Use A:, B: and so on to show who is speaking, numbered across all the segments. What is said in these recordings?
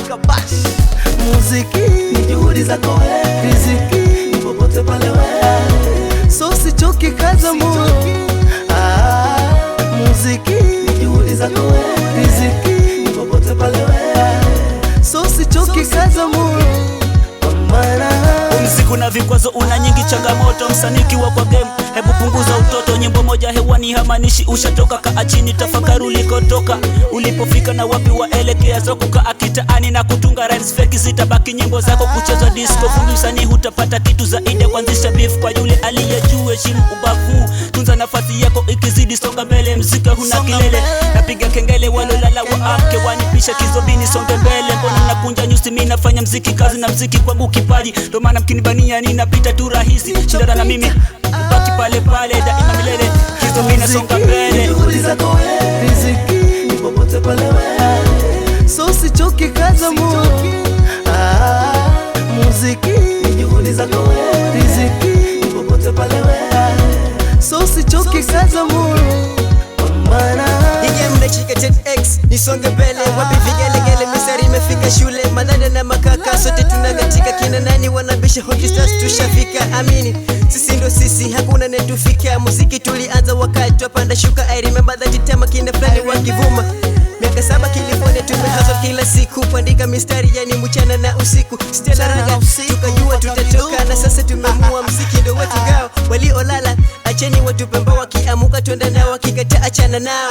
A: Kabash.
B: Muziki
A: ni juhudi zako wewe,
B: riziki
A: ni popote pale wewe,
B: so sichoki kaza moyo. Muziki
A: ni juhudi zako wewe,
B: riziki
A: ni popote pale wewe,
B: so sichoki kaza moyo. Pambana
C: Muziki na vikwazo una nyingi changamoto, msaniki wa kwa game, hebu punguza utoto. Nyimbo moja hewani hamanishi ushatoka, kaa chini tafakari ulikotoka, ulipofika na wapi waelekea. Zako kaa kitaani na kutunga rhymes fake, zitabaki nyimbo zako kuchezwa disco. Fundi msanii hutapata kitu zaidi ya kuanzisha beef kwa yule aliyejua. Heshimu ubavu, tunza nafasi yako, ikizidi songa mbele. Mziki huna kilele, napiga kengele walolala waamke, wanipisha kizobini songe mbele. Mbona nakunja nyusi, mimi nafanya mziki kazi na mziki kwangu kipaji, ndo maana mkinibania ninapita tu rahisi. Shindana na mimi baki pale pale daima milele, hizo mimi nasonga mbele.
A: juhudi zako wewe,
B: riziki
A: ni popote pale wewe,
B: so sichoki kaza moyo. Muziki
A: ni juhudi zako wewe,
B: riziki
A: ni popote pale wewe,
B: so sichoki kaza moyo. Pambana
D: Mnashika TEDx nisonge mbele, wapi vigelegele, misari imefika shule, madada na makaka sote tunagatika. Kina nani wanabisha hot stars, tushafika amini, sisi ndo sisi, hakuna netufika. Muziki tulianza wakati twapanda shuka, I remember that time kina fulani wakivuma. Miaka 7 California tumehazo kila siku, kuandika mistari yani mchana na usiku. Stella raga tukajua tutatoka, na sasa tumemua muziki ndo wetu gao. Waliolala acheni watupe mbao, wakiamuka twenda nao, wakikataa achana nao.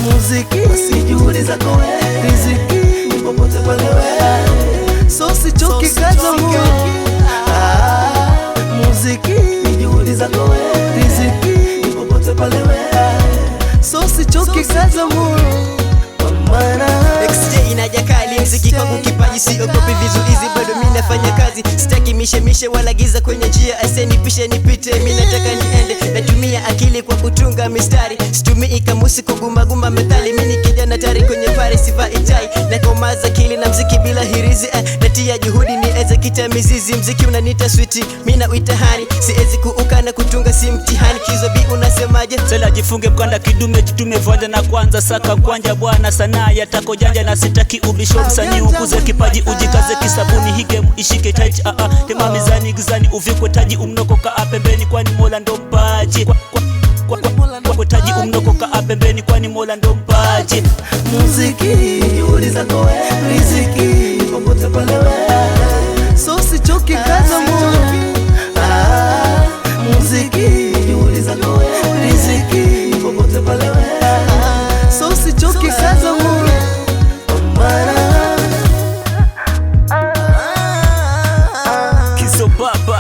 B: muziki
A: ni juhudi zako wewe,
B: riziki
A: ni popote pale wewe,
B: so sichoki kaza moyo. Muziki
A: ni juhudi zako wewe,
B: riziki
A: ni popote pale wewe,
B: so sichoki kaza moyo. Pambana
D: XJ inaja kali, mziki kwangu kipaji, siogopi vizuizi, bado mimi nafanya kazi. Sitaki mishemishe wala giza kwenye njia, asenipishe nipite, mimi nataka niende. Natumia akili kwa kutunga mistari, situmii kamusi kugumaguma methali. Mimi ni kijana tari kwenye pare, sivai tai, nakomaza akili na mziki bila hirizi. Natia juhudi niweze kita mizizi, mziki unanita sweet, mimi na uitahani, siwezi kuukana kutunga si mtihani. Kizobi unasemaje?
C: Sela jifunge mkanda kidume, tutume vanja na kwanza saka kwanja bwana. Sanaa yatako janja na sitaki ubisho, msanii ukuze kipaji, ujikaze kisabuni, hige ishike tight. Tema mizani gizani, uvikwe taji, umnoko kaa pembeni kwani Mola ndo mpaji. Kwa taji umnoko kaa pembeni kwani Mola ndo mpaji.
B: muziki
A: ni juhudi zako wewe,
B: riziki
A: ni popote pale wewe,
B: so sichoki kaza moyo. Muziki
A: ni juhudi zako wewe,
B: riziki
A: ni popote pale wewe,
B: so sichoki kaza moyo. Pambana
C: Kizo baba